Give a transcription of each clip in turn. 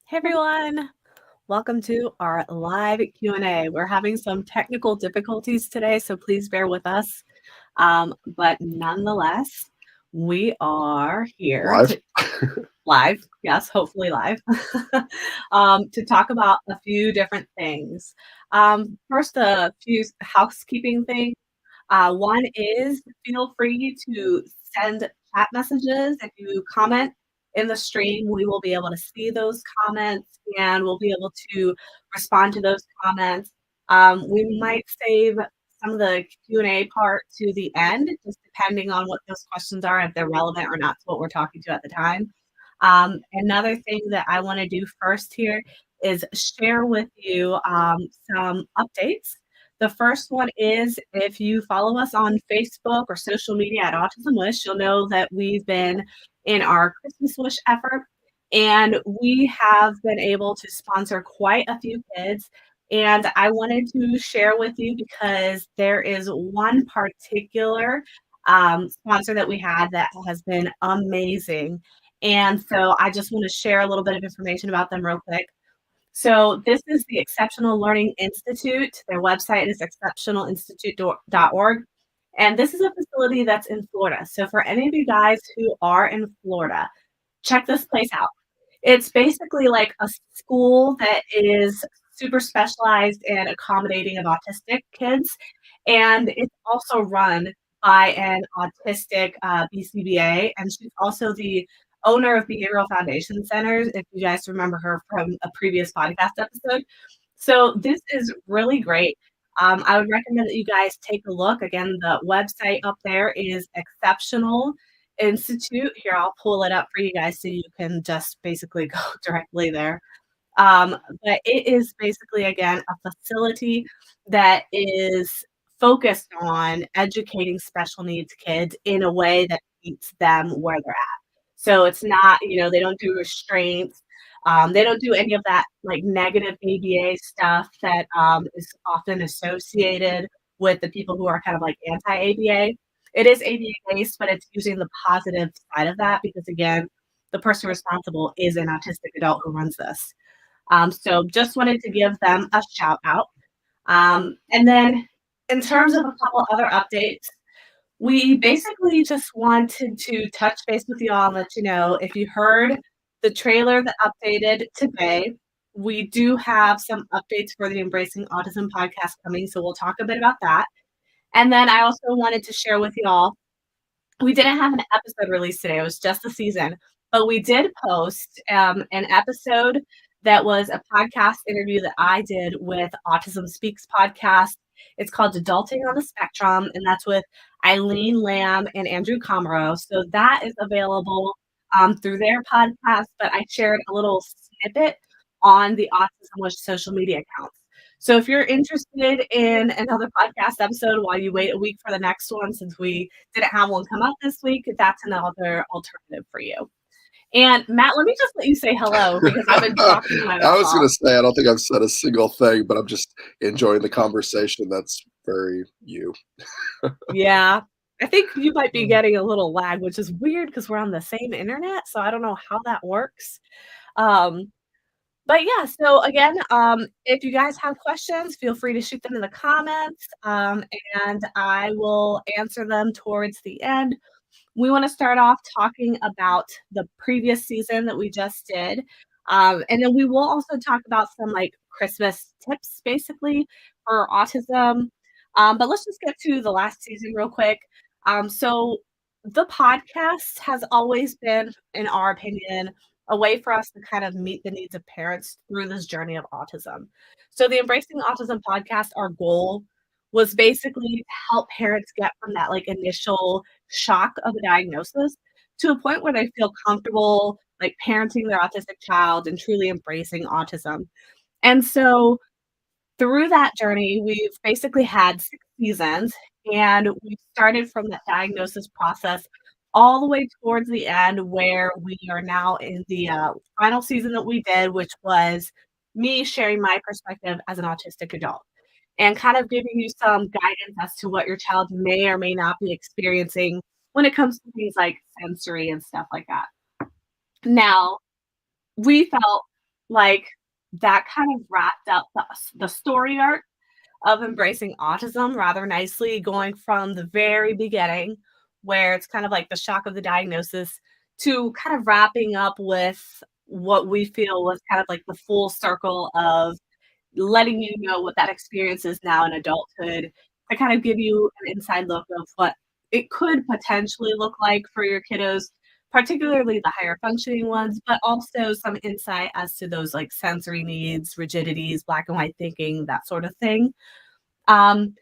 Hey everyone, welcome to our live Q&A. We're having some technical difficulties today, so please bear with us. But nonetheless, we are here Live? to live, yes, hopefully live, to talk about a few different things. First, a few housekeeping things. One is feel free to send chat messages. If you comment in the stream, we will be able to see those comments and we'll be able to respond to those comments. We might save some of the Q&A part to the end, just depending on what those questions are, if they're relevant or not to what we're talking to at the time. Another thing that I want to do first here is share with you some updates. The first one is if you follow us on Facebook or social media at Autism Wish, you'll know that we've been in our Christmas Wish effort and we have been able to sponsor quite a few kids. And I wanted to share with you because there is one particular sponsor that we had that has been amazing. And so I just want to share a little bit of information about them real quick. So this is the Exceptional Learning Institute. Their website is exceptionalinstitute.org. And this is a facility that's in Florida. So for any of you guys who are in Florida, check this place out. It's basically like a school that is super specialized in accommodating of autistic kids. And it's also run by an autistic BCBA. And she's also the owner of Behavioral Foundation Centers, if you guys remember her from a previous podcast episode. So this is really great. I would recommend that you guys take a look. Again, the website up there is Exceptional Institute. Here, I'll pull it up for you guys so you can just basically go directly there. But it is basically, again, a facility that is focused on educating special needs kids in a way that meets them where they're at. So it's not, they don't do restraints. They don't do any of that like negative ABA stuff that is often associated with the people who are kind of like anti-ABA. It is ABA based, but it's using the positive side of that because, again, the person responsible is an autistic adult who runs this. So just wanted to give them a shout out. And then in terms of a couple other updates, we basically just wanted to touch base with you all and let you know if you heard the trailer that updated today, we do have some updates for the Embracing Autism podcast coming. So we'll talk a bit about that. And then I also wanted to share with you all, we didn't have an episode released today. It was just the season, but we did post an episode that was a podcast interview that I did with Autism Speaks podcast. It's called Adulting on the Spectrum, and that's with Eileen Lamb and Andrew Comro. So that is available through their podcast, but I shared a little snippet on the Autism Wish social media accounts. So if you're interested in another podcast episode while you wait a week for the next one, since we didn't have one come out this week, that's another alternative for you. And Matt, let me just let you say hello because I've been talking my I was going off. to say, I don't think I've said a single thing, but I'm just enjoying the conversation. That's very you. Yeah. I think you might be getting a little lag, which is weird because we're on the same internet. So I don't know how that works. But yeah, so again, if you guys have questions, feel free to shoot them in the comments, and I will answer them towards the end. We want to start off talking about the previous season that we just did. And then we will also talk about some like Christmas tips basically for autism. But let's just get to the last season real quick. So the podcast has always been, in our opinion, a way for us to kind of meet the needs of parents through this journey of autism. So the Embracing Autism podcast, our goal was basically to help parents get from that like initial shock of a diagnosis to a point where they feel comfortable like parenting their autistic child and truly embracing autism. And so through that journey, we've basically had 6 seasons, and we started from that diagnosis process all the way towards the end where we are now in the final season that we did, which was me sharing my perspective as an autistic adult and kind of giving you some guidance as to what your child may or may not be experiencing when it comes to things like sensory and stuff like that. Now, we felt like, that kind of wrapped up the story arc of embracing autism rather nicely, going from the very beginning, where it's kind of like the shock of the diagnosis, to kind of wrapping up with what we feel was kind of like the full circle of letting you know what that experience is now in adulthood, to kind of give you an inside look of what it could potentially look like for your kiddos, particularly the higher functioning ones, but also some insight as to those like sensory needs, rigidities, black and white thinking, that sort of thing. Um,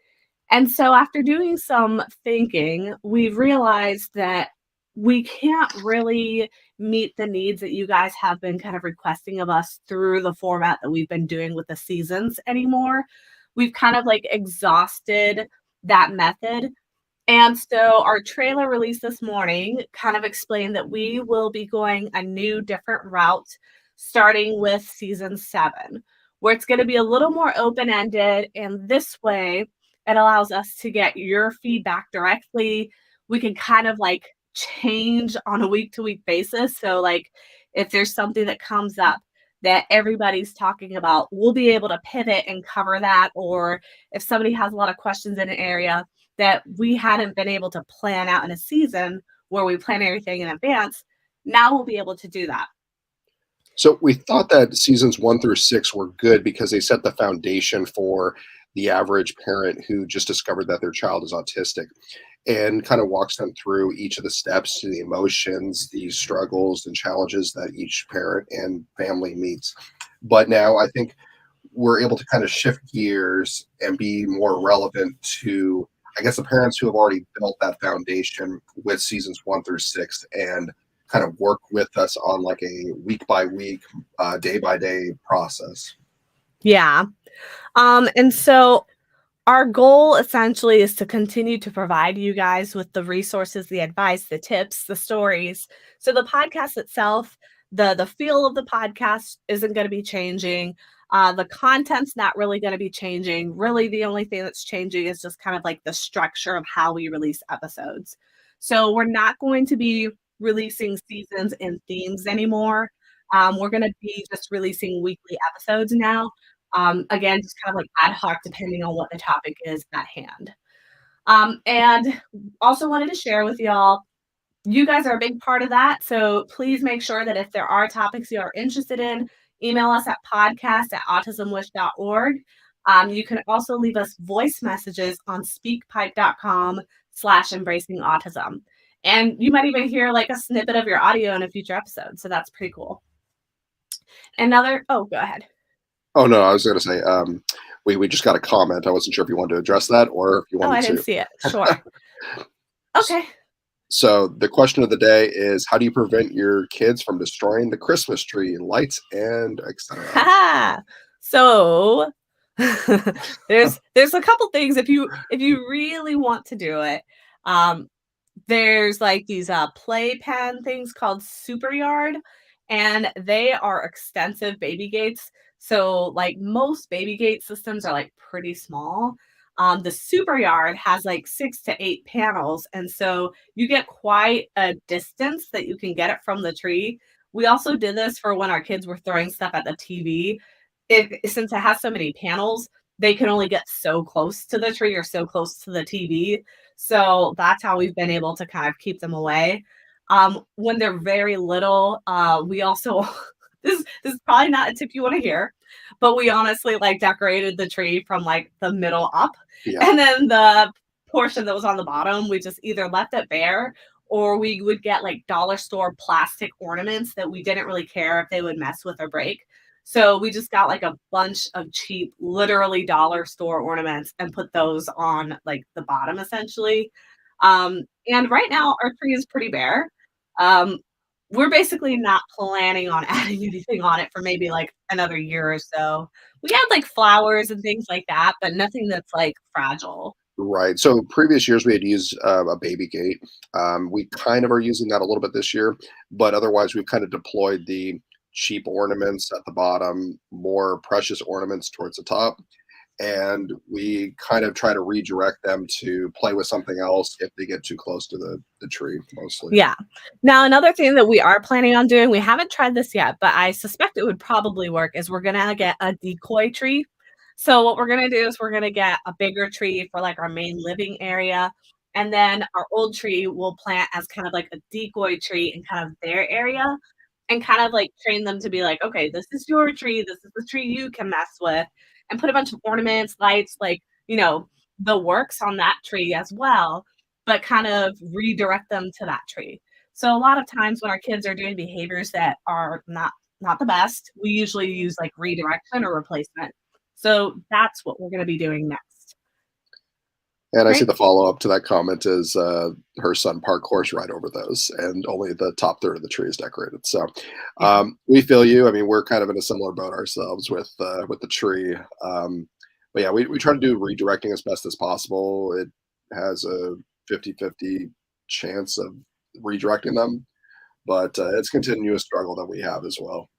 and so after doing some thinking, we've realized that we can't really meet the needs that you guys have been kind of requesting of us through the format that we've been doing with the seasons anymore. We've kind of like exhausted that method. And so our trailer release this morning kind of explained that we will be going a new, different route starting with season 7, where it's going to be a little more open ended. And this way, it allows us to get your feedback directly. We can kind of like change on a week to week basis. So, like, if there's something that comes up that everybody's talking about, we'll be able to pivot and cover that. Or if somebody has a lot of questions in an area, that we hadn't been able to plan out in a season where we plan everything in advance, now we'll be able to do that. So we thought that seasons 1 through 6 were good because they set the foundation for the average parent who just discovered that their child is autistic and kind of walks them through each of the steps to the emotions, the struggles and challenges that each parent and family meets. But now I think we're able to kind of shift gears and be more relevant to, I guess, the parents who have already built that foundation with seasons 1 through 6 and kind of work with us on like a week by week, day by day process. Yeah. And so our goal essentially is to continue to provide you guys with the resources, the advice, the tips, the stories. So the podcast itself, the feel of the podcast isn't going to be changing. The content's not really going to be changing. Really, the only thing that's changing is just kind of like the structure of how we release episodes. So we're not going to be releasing seasons and themes anymore. We're going to be just releasing weekly episodes now. Again, just kind of like ad hoc depending on what the topic is at hand. And also wanted to share with y'all, you guys are a big part of that. So please make sure that if there are topics you are interested in, email us at podcast@autismwish.org. You can also leave us voice messages on speakpipe.com/embracing autism. And you might even hear like a snippet of your audio in a future episode. So that's pretty cool. Oh, go ahead. Oh no, I was going to say, we just got a comment. I wasn't sure if you wanted to address that or if you Oh, wanted I didn't to. see it. Sure. Okay. So the question of the day is, how do you prevent your kids from destroying the Christmas tree, lights, and etc.? So there's a couple things if you really want to do it. Um, there's like these playpen things called super yard, and they are extensive baby gates. So like most baby gate systems are like pretty small. The super yard has like 6 to 8 panels, and so you get quite a distance that you can get it from the tree. We also did this for when our kids were throwing stuff at the TV. Since it has so many panels, they can only get so close to the tree or so close to the TV. So that's how we've been able to kind of keep them away. When they're very little, we also this is probably not a tip you want to hear, but we honestly like decorated the tree from like the middle up, Yeah. and then the portion that was on the bottom, we just either left it bare or we would get like dollar store plastic ornaments that we didn't really care if they would mess with or break. So we just got like a bunch of cheap, literally dollar store ornaments and put those on like the bottom essentially. And right now our tree is pretty bare. Um, we're basically not planning on adding anything on it for maybe like another year or so. We had like flowers and things like that, but nothing that's like fragile. Right. So previous years we had used a baby gate. We kind of are using that a little bit this year, but otherwise we've kind of deployed the cheap ornaments at the bottom, more precious ornaments towards the top. and we kind of try to redirect them to play with something else if they get too close to the tree, mostly. Yeah. Now, another thing that we are planning on doing, we haven't tried this yet, but I suspect it would probably work, is we're gonna get a decoy tree. So what we're gonna do is we're gonna get a bigger tree for like our main living area, and then our old tree we'll plant as kind of like a decoy tree in kind of their area, and kind of like train them to be like, okay, this is your tree, this is the tree you can mess with, and put a bunch of ornaments, lights, like, the works on that tree as well, but kind of redirect them to that tree. So a lot of times when our kids are doing behaviors that are not the best, we usually use like redirection or replacement. So that's what we're going to be doing next. And I see Great. the follow-up to that comment is, her son parkours right over those, and only the top third of the tree is decorated. So, Yeah. we feel you. I mean, we're kind of in a similar boat ourselves with the tree. But yeah, we try to do redirecting as best as possible. It has a 50-50 chance of redirecting them, but, it's a continuous struggle that we have as well.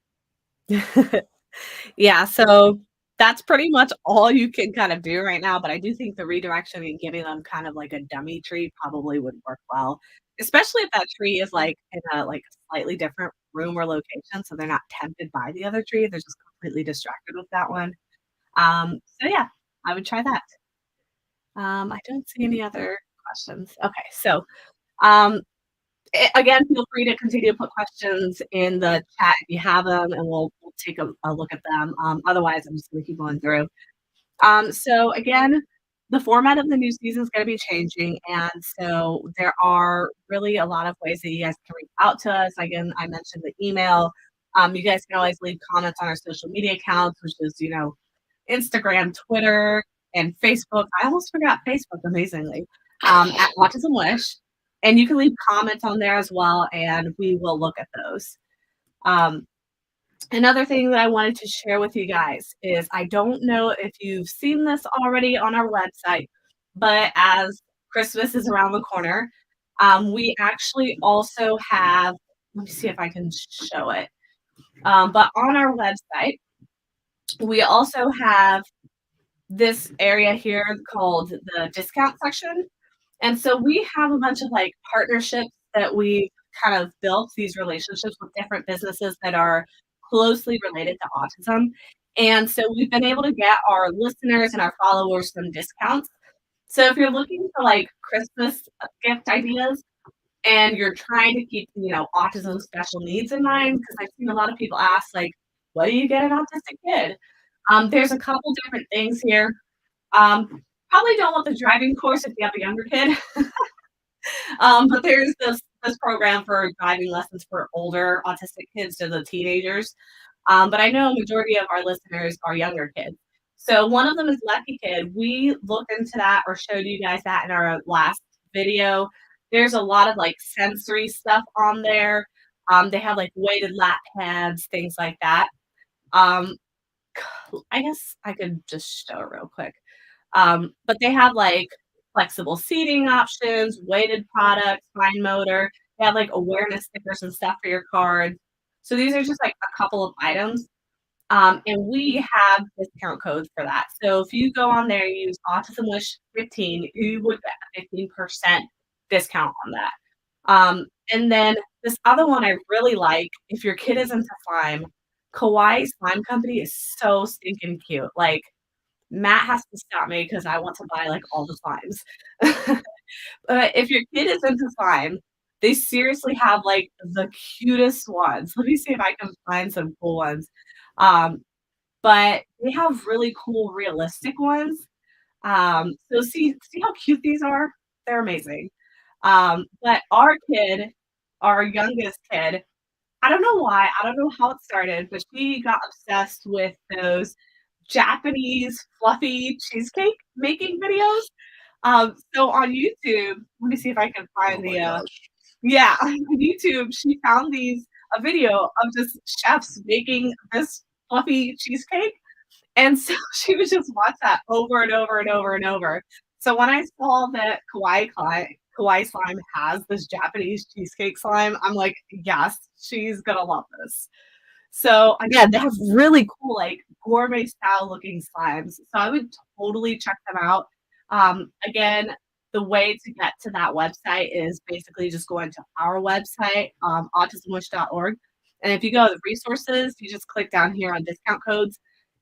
Yeah, so that's pretty much all you can kind of do right now, but I do think the redirection and giving them kind of like a dummy tree probably would work well, especially if that tree is like in a like slightly different room or location, so they're not tempted by the other tree. They're just completely distracted with that one. So yeah, I would try that. I don't see any other questions. Okay, so um, again, feel free to continue to put questions in the chat if you have them, and we'll take a look at them. Otherwise, I'm just going to keep going through. So again, the format of the new season is going to be changing, and so there are really a lot of ways that you guys can reach out to us. Again, I mentioned the email. You guys can always leave comments on our social media accounts, which is Instagram, Twitter, and Facebook. I almost forgot Facebook, amazingly, at Autism Wish. And you can leave comments on there as well, and we will look at those. Um, Another thing that I wanted to share with you guys is I don't know if you've seen this already on our website, but as Christmas is around the corner, we actually also have, let me see if I can show it. But on our website, we also have this area here called the discount section. And so we have a bunch of like partnerships that we kind of built these relationships with different businesses that are closely related to autism. And so we've been able to get our listeners and our followers some discounts. So if you're looking for like Christmas gift ideas and you're trying to keep, autism special needs in mind, because I've seen a lot of people ask, like, what do you get an autistic kid? There's a couple different things here. Probably don't want the driving course if you have a younger kid. But there's this program for driving lessons for older autistic kids to the teenagers. But I know a majority of our listeners are younger kids. So one of them is Lucky Kid. We looked into that or showed you guys that in our last video. There's a lot of like sensory stuff on there. They have like weighted lap pads, things like that. Um, I guess I could just show it real quick. But they have like flexible seating options, weighted products, fine motor. They have like awareness stickers and stuff for your card. So these are just like a couple of items. And we have discount codes for that. So if you go on there and use Autism Wish 15, you would get a 15% discount on that. And then this other one I really like, if your kid is into slime, Kawaii Slime Company is so stinking cute. Like, Matt has to stop me because I want to buy like all the slimes. But if your kid is into slime, they seriously have like the cutest ones. Let me see if I can find some cool ones. Um, but they have really cool, realistic ones. So see how cute these are? They're amazing. But our youngest kid, I don't know why, I don't know how it started, but she got obsessed with those Japanese fluffy cheesecake making videos. So on YouTube, let me see if I can Oh find my gosh. yeah, on YouTube, she found a video of just chefs making this fluffy cheesecake. And so she would just watch that over and over and over and over. So when I saw that Kawaii Slime has this Japanese cheesecake slime, I'm like, yes, she's gonna love this. So again, they have really cool, like gourmet style looking slimes. So I would totally check them out. Again, the way to get to that website is basically just going to our website, autismwish.org. And if you go to the resources, you just click down here on discount codes,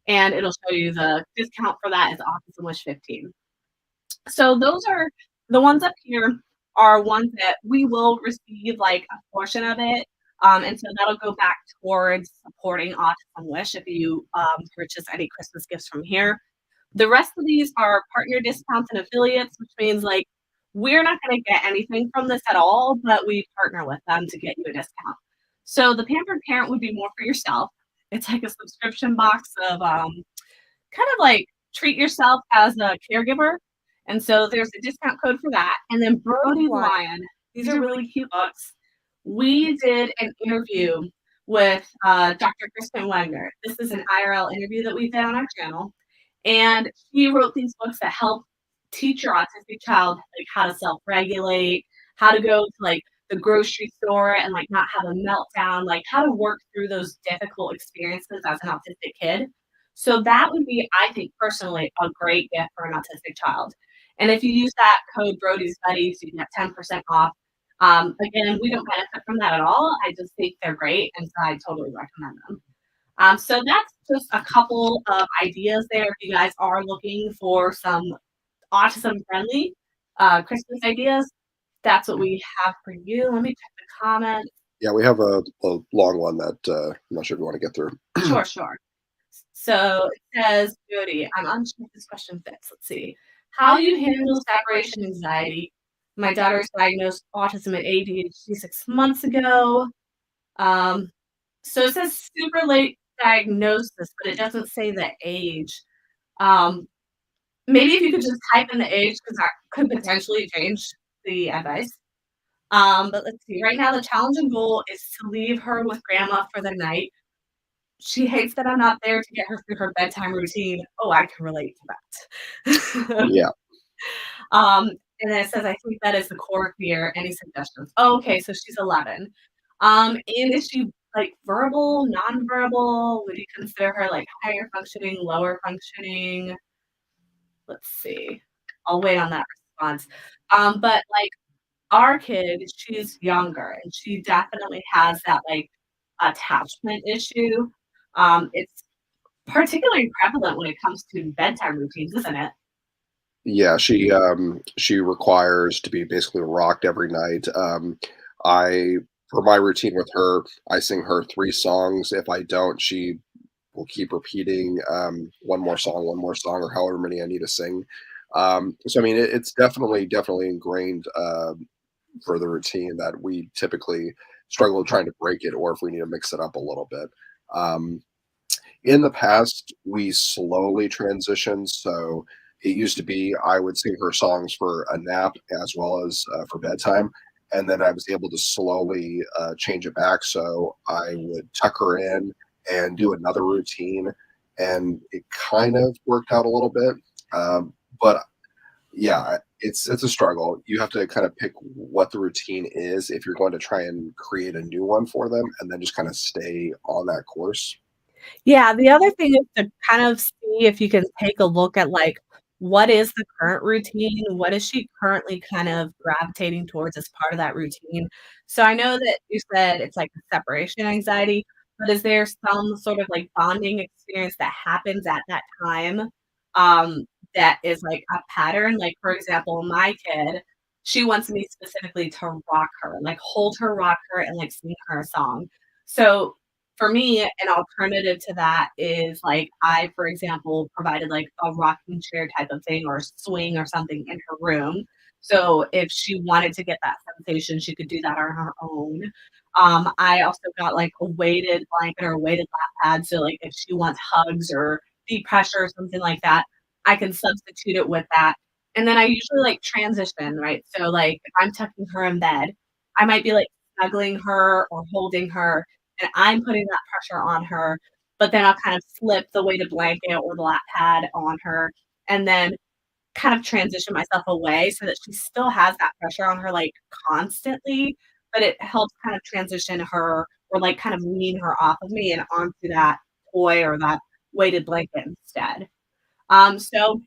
and it'll show you the discount for that is Autism Wish 15. So those are the ones up here are ones that we will receive like a portion of it. And so that'll go back towards supporting Autism Wish if you purchase any Christmas gifts from here. The rest of these are partner discounts and affiliates, which means like we're not going to get anything from this at all, but we partner with them to get you a discount. So the Pampered Parent would be more for yourself. It's like a subscription box of kind of like treat yourself as a caregiver. And so there's a discount code for that. And then Brody Lion, these are really cute books. We did an interview with Dr. Kristen Wagner. This is an IRL interview that we did on our channel. And she wrote these books that help teach your autistic child like how to self-regulate, how to go to like the grocery store and like not have a meltdown, like how to work through those difficult experiences as an autistic kid. So that would be, I think personally, a great gift for an autistic child. And if you use that code Brody's Buddies, you can get 10% off. Again, we don't benefit from that at all. I just think they're great, and so I totally recommend them. So that's just a couple of ideas there. If you guys are looking for some autism-friendly Christmas ideas, that's what we have for you. Let me check the comments. Yeah, we have a long one that I'm not sure if you want to get through. Sure. So it says, Jody, I'm unsure if this question fits. Let's see. How do you handle separation anxiety? My daughter's diagnosed autism at ADHD 6 months ago. So it says super late diagnosis, but it doesn't say the age. Maybe if you could just type in the age, because that could potentially change the advice. But let's see. Right now, the challenge and goal is to leave her with grandma for the night. She hates that I'm not there to get her through her bedtime routine. Oh, I can relate to that. Yeah. And then it says, I think that is the core fear. Any suggestions? Oh, okay, so she's 11. And is she like verbal, nonverbal? Would you consider her like higher functioning, lower functioning? Let's see. I'll wait on that response. But like our kid, she's younger and she definitely has that like attachment issue. It's particularly prevalent when it comes to bedtime routines, isn't it? Yeah, she requires to be basically rocked every night. I for my routine with her, I sing her 3 songs. If I don't, she will keep repeating one more song, or however many I need to sing. So I mean, it's definitely ingrained for the routine that we typically struggle trying to break it, or if we need to mix it up a little bit. In the past, we slowly transitioned. So it used to be I would sing her songs for a nap as well as for bedtime. And then I was able to slowly change it back. So I would tuck her in and do another routine. And it kind of worked out a little bit. But yeah, it's a struggle. You have to kind of pick what the routine is if you're going to try and create a new one for them, and then just kind of stay on that course. Yeah, the other thing is to kind of see if you can take a look at like what is the current routine? What is she currently kind of gravitating towards as part of that routine? So I know that you said it's like a separation anxiety, but is there some sort of like bonding experience that happens at that time that is like a pattern? Like, for example, my kid, she wants me specifically to rock her, like hold her, rock her, and like sing her a song. So for me, an alternative to that is like I, for example, provided like a rocking chair type of thing or swing or something in her room. So if she wanted to get that sensation, she could do that on her own. I also got like a weighted blanket or a weighted lap pad. So like if she wants hugs or deep pressure or something like that, I can substitute it with that. And then I usually like transition, right? So like if I'm tucking her in bed, I might be like snuggling her or holding her and I'm putting that pressure on her, but then I'll kind of flip the weighted blanket or the lap pad on her and then kind of transition myself away so that she still has that pressure on her like constantly, but it helps kind of transition her or like kind of wean her off of me and onto that toy or that weighted blanket instead. So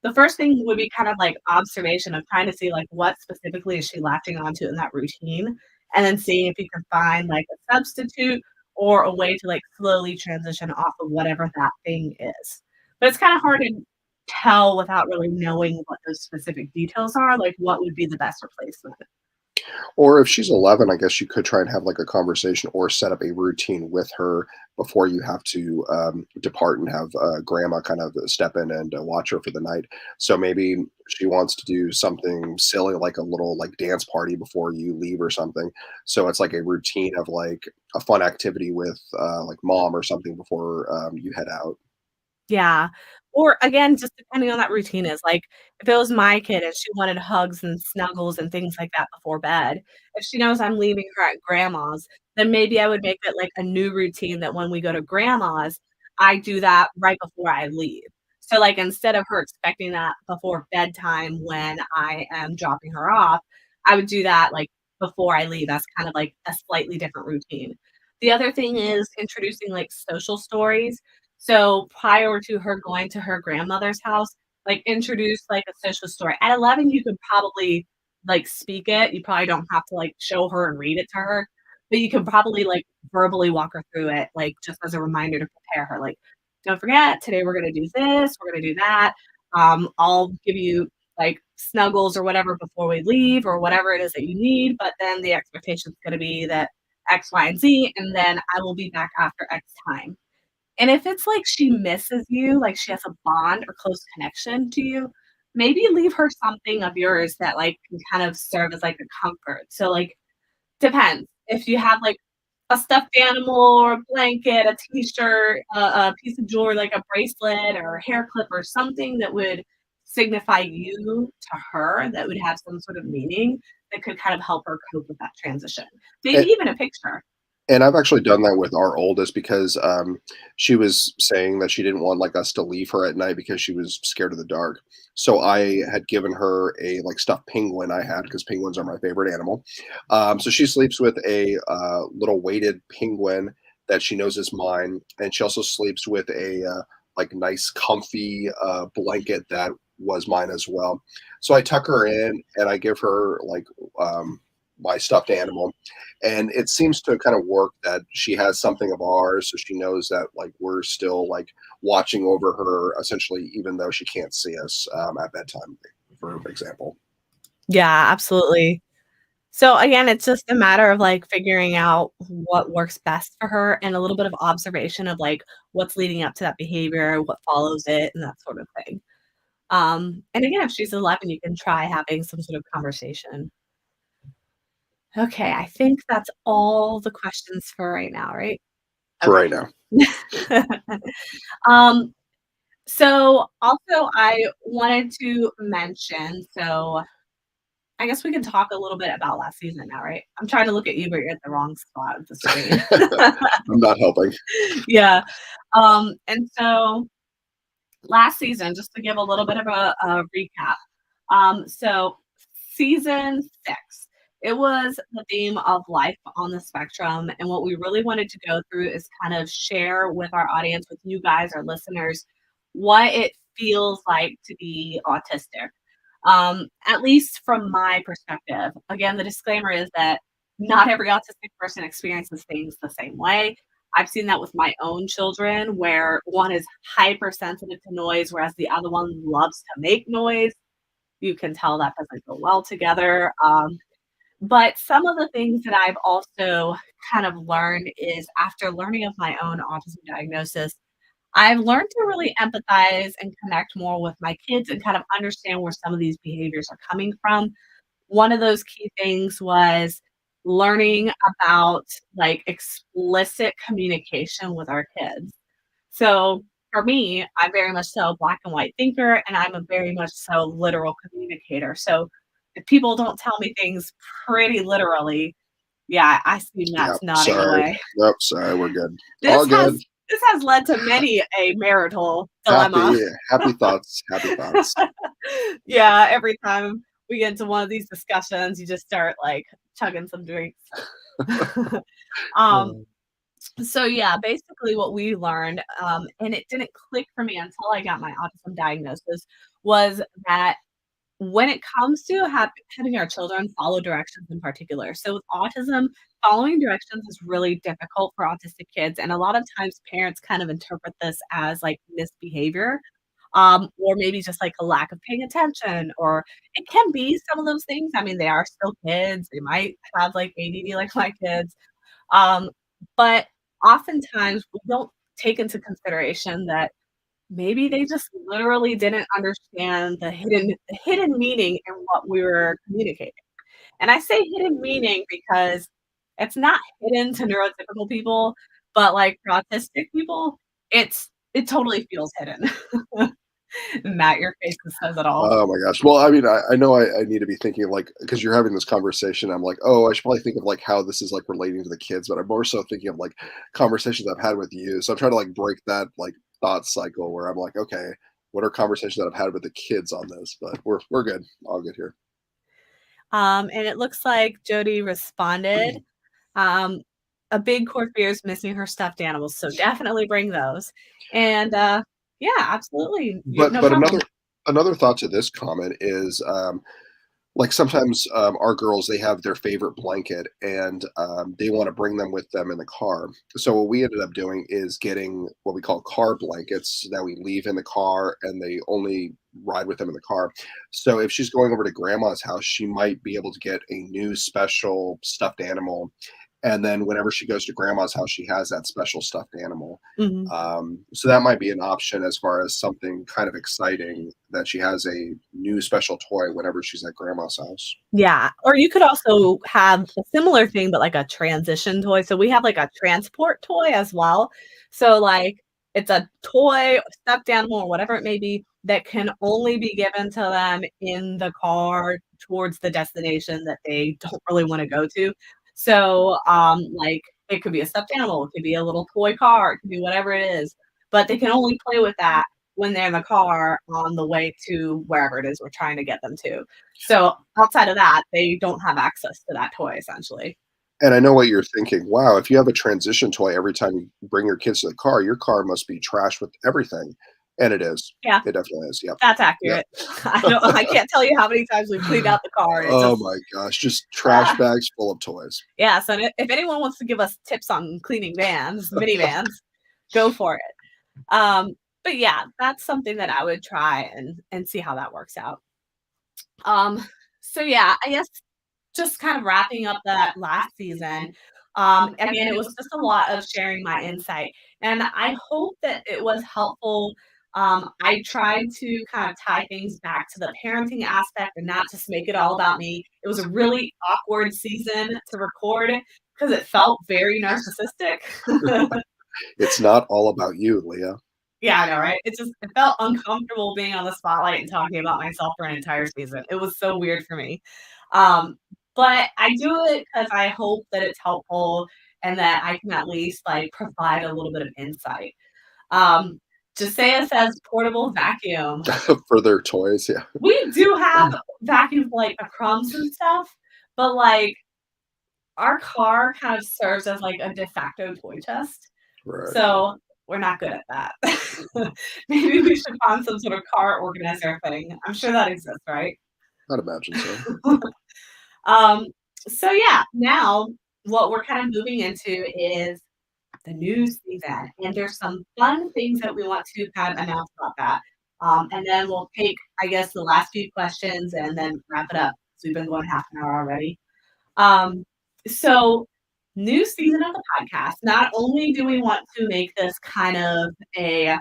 the first thing would be kind of like observation of trying to see like what specifically is she latching onto in that routine, and then seeing if you can find like a substitute or a way to like slowly transition off of whatever that thing is. But it's kind of hard to tell without really knowing what those specific details are, like what would be the best replacement. Or if she's 11, I guess you could try and have like a conversation or set up a routine with her before you have to depart and have grandma kind of step in and watch her for the night. So maybe she wants to do something silly, like a little like dance party before you leave or something. So it's like a routine of like a fun activity with like mom or something before you head out. Yeah. Or again, just depending on that routine is like, if it was my kid and she wanted hugs and snuggles and things like that before bed, if she knows I'm leaving her at grandma's, then maybe I would make it like a new routine that when we go to grandma's, I do that right before I leave. So like instead of her expecting that before bedtime when I am dropping her off, I would do that like before I leave. That's kind of like a slightly different routine. The other thing is introducing like social stories. So prior to her going to her grandmother's house, like introduce like a social story. At 11, you could probably like speak it. You probably don't have to like show her and read it to her, but you can probably like verbally walk her through it, like just as a reminder to prepare her. Like, don't forget, today we're going to do this, we're going to do that. I'll give you like snuggles or whatever before we leave or whatever it is that you need. But then the expectation is going to be that X, Y, and Z, and then I will be back after X time. And if it's like she misses you, like she has a bond or close connection to you, maybe leave her something of yours that like can kind of serve as like a comfort. So like depends. If you have like a stuffed animal or a blanket, a t-shirt, a piece of jewelry like a bracelet or a hair clip or something that would signify you to her that would have some sort of meaning that could kind of help her cope with that transition. Maybe even a picture. And I've actually done that with our oldest because she was saying that she didn't want like us to leave her at night because she was scared of the dark. So I had given her a like stuffed penguin I had because penguins are my favorite animal. So she sleeps with a little weighted penguin that she knows is mine, and she also sleeps with a like nice comfy blanket that was mine as well. So I tuck her in and I give her like my stuffed animal, and it seems to kind of work that she has something of ours, so she knows that like we're still like watching over her essentially even though she can't see us at bedtime, for example. Yeah, absolutely. So again, it's just a matter of like figuring out what works best for her and a little bit of observation of like what's leading up to that behavior, what follows it, and that sort of thing. And again, if she's 11, you can try having some sort of conversation. Okay, I think that's all the questions for right now, right? For right Okay. now. um, so also I wanted to mention, so I guess we can talk a little bit about last season now, right? I'm trying to look at you, but you're at the wrong spot of the screen. I'm not helping. Yeah. And so last season, just to give a little bit of a recap. So season 6, it was the theme of life on the spectrum. And what we really wanted to go through is kind of share with our audience, with you guys, our listeners, what it feels like to be autistic. At least from my perspective. Again, the disclaimer is that not every autistic person experiences things the same way. I've seen that with my own children, where one is hypersensitive to noise, whereas the other one loves to make noise. You can tell that doesn't go well together. But some of the things that I've also kind of learned is after learning of my own autism diagnosis, I've learned to really empathize and connect more with my kids and kind of understand where some of these behaviors are coming from. One of those key things was learning about like explicit communication with our kids. So for me, I'm very much so a black and white thinker, and I'm a very much so literal communicator. So if people don't tell me things pretty literally, yeah, I see Yeah, Matt's nodding sorry. away. Nope, sorry, we're good. This All good. has this has led to many a marital dilemma. Happy thoughts, happy thoughts. Yeah, every time we get into one of these discussions, you just start like chugging some drinks. Um, So yeah, basically what we learned, and it didn't click for me until I got my autism diagnosis, was that when it comes to having our children follow directions in particular. So with autism, following directions is really difficult for autistic kids, and a lot of times parents kind of interpret this as like misbehavior, or maybe just like a lack of paying attention, or it can be some of those things. I mean, they are still kids. They might have like ADD like my kids. Um, but oftentimes we don't take into consideration that maybe they just literally didn't understand the hidden meaning in what we were communicating. And I say hidden meaning because it's not hidden to neurotypical people, but, like, for autistic people, it totally feels hidden. Matt, your face says it all. Oh my gosh. Well, I mean, I know I need to be thinking like because you're having this conversation. I'm like, oh, I should probably think of like how this is like relating to the kids, but I'm more so thinking of like conversations I've had with you. So I'm trying to like break that like thought cycle where I'm like, okay, what are conversations that I've had with the kids on this? But we're good, all good here. And it looks like Jody responded. Um, a big core fear is missing her stuffed animals, so definitely bring those. And, yeah, absolutely. You no But problem. another thought to this comment is like sometimes our girls they have their favorite blanket and they want to bring them with them in the car. So what we ended up doing is getting what we call car blankets that we leave in the car and they only ride with them in the car. So if she's going over to grandma's house she might be able to get a new special stuffed animal, and then whenever she goes to grandma's house she has that special stuffed animal. Mhm. So that might be an option as far as something kind of exciting that she has a new special toy whenever she's at grandma's house. Yeah, or you could also have a similar thing, but like a transition toy. So we have like a transport toy as well. So like it's a toy, stuffed animal, or whatever it may be, that can only be given to them in the car towards the destination that they don't really want to go to. So like it could be a stuffed animal, it could be a little toy car, it could be whatever it is, but they can only play with that when they're in the car on the way to wherever it is we're trying to get them to. So outside of that, they don't have access to that toy essentially. And I know what you're thinking. Wow, if you have a transition toy every time you bring your kids to the car must be trashed with everything. And it is. Yeah, It definitely is. Yep. that's Yep. accurate. I can't tell you how many times we've cleaned out the car and it Oh just my gosh, just trash ah. bags full of toys. Yeah, so if anyone wants to give us tips on cleaning vans, minivans, go for it. Um, but yeah, that's something that I would try and see how that works out. Um, so yeah, I guess just kind of wrapping up that last season, again, it was just a lot of sharing my insight, and I hope that it was helpful. I tried to kind of tie things back to the parenting aspect and not just make it all about me. It was a really awkward season to record because it felt very narcissistic. It's not all about you, Leah. Yeah, I know, right? It felt uncomfortable being on the spotlight and talking about myself for an entire season. It was so weird for me. Um, but I do it because I hope that it's helpful and that I can at least, like, provide a little bit of insight. Um, Josiah says portable vacuum. For their toys, yeah. We do have vacuum for, like, the crumbs and stuff, but, like, our car kind of serves as, like, a de facto toy chest. Right. So, we're not good at that. Maybe we should find some sort of car organizer thing. I'm sure that exists, right? I'd imagine so. Um, so yeah, now what we're kind of moving into is the new season, and there's some fun things that we want to kind of announce about that. And then we'll take, I guess, the last few questions and then wrap it up. So we've been going half an hour already. Um, so new season of the podcast. Not only do we want to make this kind of a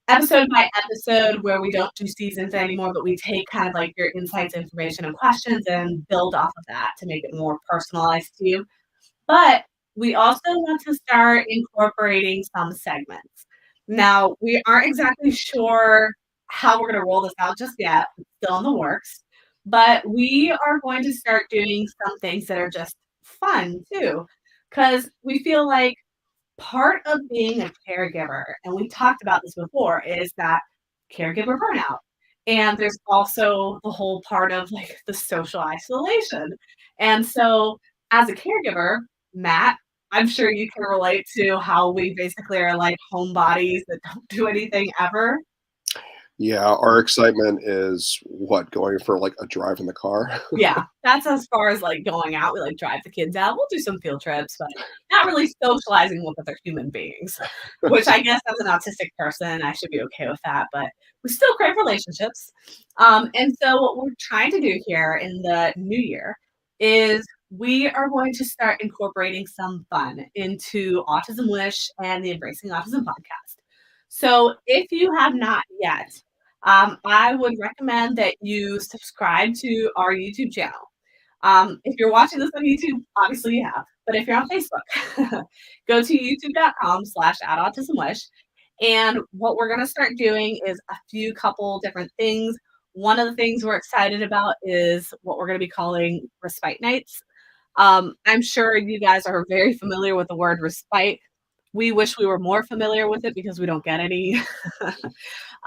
episode by episode where we don't do seasons anymore, but we take kind of like your insights, information, and questions and build off of that to make it more personalized to you. But we also want to start incorporating some segments. Now, we aren't exactly sure how we're going to roll this out just yet. It's still in the works. But we are going to start doing some things that are just fun too. Because we feel like part of being a caregiver, and we talked about this before, is that caregiver burnout. And there's also the whole part of like the social isolation. And so, as a caregiver, Matt, I'm sure you can relate to how we basically are like homebodies that don't do anything ever. Yeah, our excitement is what, going for like a drive in the car? Yeah, that's as far as, like, going out. We, like, drive the kids out. We'll do some field trips, but not really socializing with other human beings, which I guess as an autistic person, I should be okay with that, but we still crave relationships. And so what we're trying to do here in the new year is we are going to start incorporating some fun into Autism Wish and the Embracing Autism podcast. So if you have not yet, I would recommend that you subscribe to our YouTube channel. If you're watching this on YouTube, obviously you have. But if you're on Facebook, go to youtube.com/@autismwish. And what we're going to start doing is a few couple different things. One of the things we're excited about is what we're going to be calling respite nights. I'm sure you guys are very familiar with the word respite. We wish we were more familiar with it because we don't get any.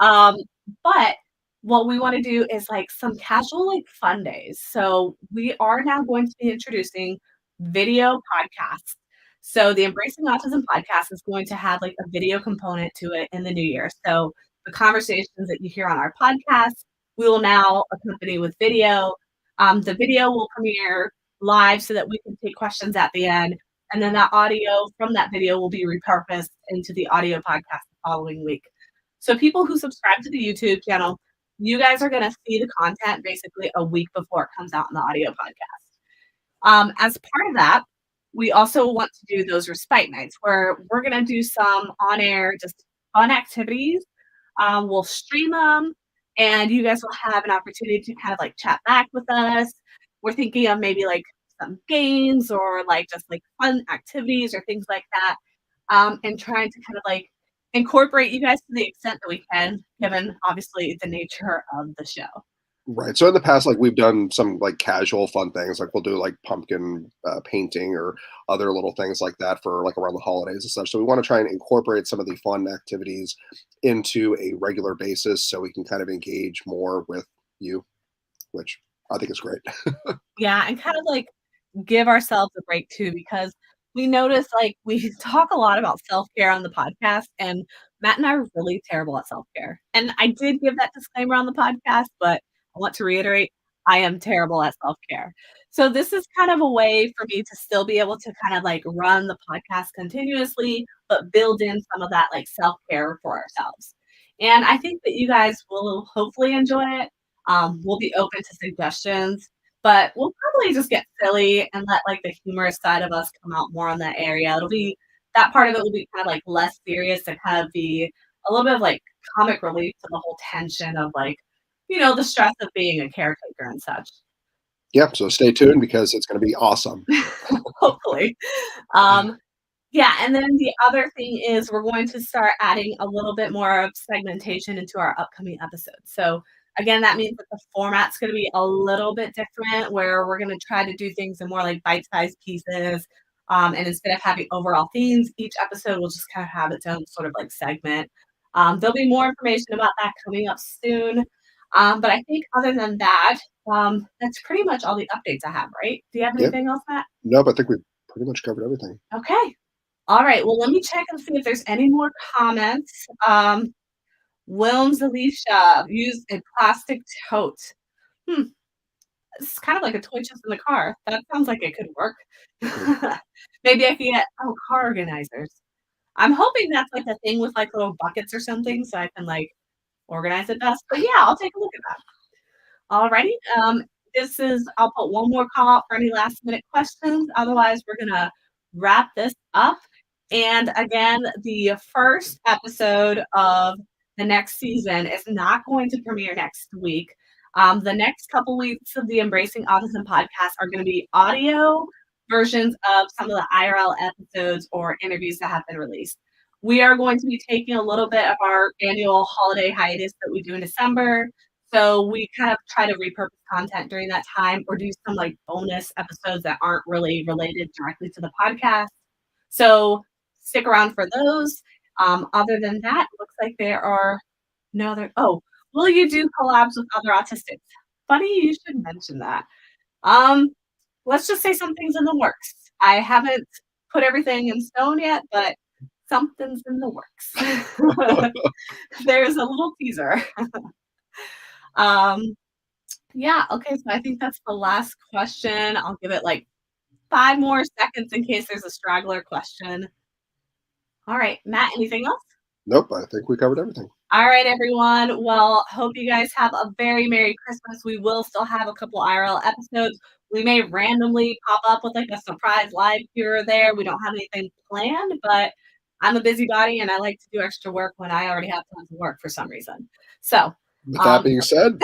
Um, but what we wanna do is, like, some casual, like, fun days. So, we are now going to be introducing video podcasts. So, the Embracing Autism podcast is going to have, like, a video component to it in the new year. So, the conversations that you hear on our podcast, we will now accompany with video. The video will premiere live so that we can take questions at the end, and then that audio from that video will be repurposed into the audio podcast the following week. So people who subscribe to the YouTube channel, you guys are gonna see the content basically a week before it comes out in the audio podcast. As part of that, we also want to do those respite nights where we're gonna do some on-air, just fun activities. We'll stream them, and you guys will have an opportunity to kind of like chat back with us. We're thinking of maybe like some games or like just like fun activities or things like that, and trying to kind of like incorporate you guys to the extent that we can, given obviously the nature of the show. Right. So in the past, like we've done some like casual fun things, like we'll do like pumpkin painting or other little things like that for like around the holidays and such. So we want to try and incorporate some of the fun activities into a regular basis so we can kind of engage more with you, which I think is great. Yeah, and kind of like give ourselves a break too, because we notice like we talk a lot about self-care on the podcast, and Matt and I are really terrible at self-care. And I did give that disclaimer on the podcast, but I want to reiterate, I am terrible at self-care. So this is kind of a way for me to still be able to kind of like run the podcast continuously, but build in some of that like self-care for ourselves. And I think that you guys will hopefully enjoy it. We'll be open to suggestions, but we'll probably just get silly and let, like, the humorous side of us come out more on that area. It'll be that part of it will be kind of, like, less serious and kind of be a little bit of, like, comic relief to the whole tension of, like, the stress of being a caretaker and such. Yeah. So stay tuned because it's going to be awesome. Hopefully. Um, Yeah, and then the other thing is we're going to start adding a little bit more of segmentation into our upcoming episodes. So again, that means that the format's gonna be a little bit different, where we're gonna try to do things in more like bite-sized pieces. And instead of having overall themes, each episode will just kind of have its own sort of like segment. There'll be more information about that coming up soon. But I think other than that, that's pretty much all the updates I have, right? Do you have Yeah. anything else, Matt? No, but I think we've pretty much covered everything. Okay. All right. Well, let me check and see if there's any more comments. Wilms Alicia used a plastic tote. Hmm. It's kind of like a toy chest in the car. That sounds like it could work. Mm. Maybe I could get car organizers. I'm hoping that's like a thing with like little buckets or something so I can like organize it best. But yeah, I'll take a look at that. Alrighty. I'll put one more call out for any last minute questions. Otherwise, we're gonna wrap this up. And again, the first episode of the next season is not going to premiere next week. The next couple weeks of the Embracing Autism podcast are going to be audio versions of some of the IRL episodes or interviews that have been released. We are going to be taking a little bit of our annual holiday hiatus that we do in December. So we kind of try to repurpose content during that time or do some like bonus episodes that aren't really related directly to the podcast. So stick around for those. Other than that, it looks like there are no other. Oh, will you do collabs with other autistics? Funny you should mention that. Um, let's just say something's in the works. I haven't put everything in stone yet, but something's in the works. There's a little teaser. Um, yeah, okay, so I think that's the last question. I'll give it like 5 more seconds in case there's a straggler question. All right, Matt, anything else? Nope, I think we covered everything. All right, everyone. Well, hope you guys have a very Merry Christmas. We will still have a couple IRL episodes. We may randomly pop up with like a surprise live here or there. We don't have anything planned, but I'm a busybody and I like to do extra work when I already have tons of work for some reason. So, With that being said,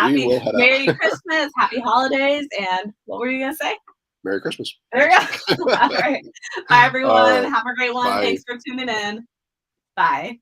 we will head Merry out. Christmas, Happy Holidays, and what were you gonna say? Merry Christmas. There we go. All right. Bye, everyone. Have a great one. Bye. Thanks for tuning in. Bye.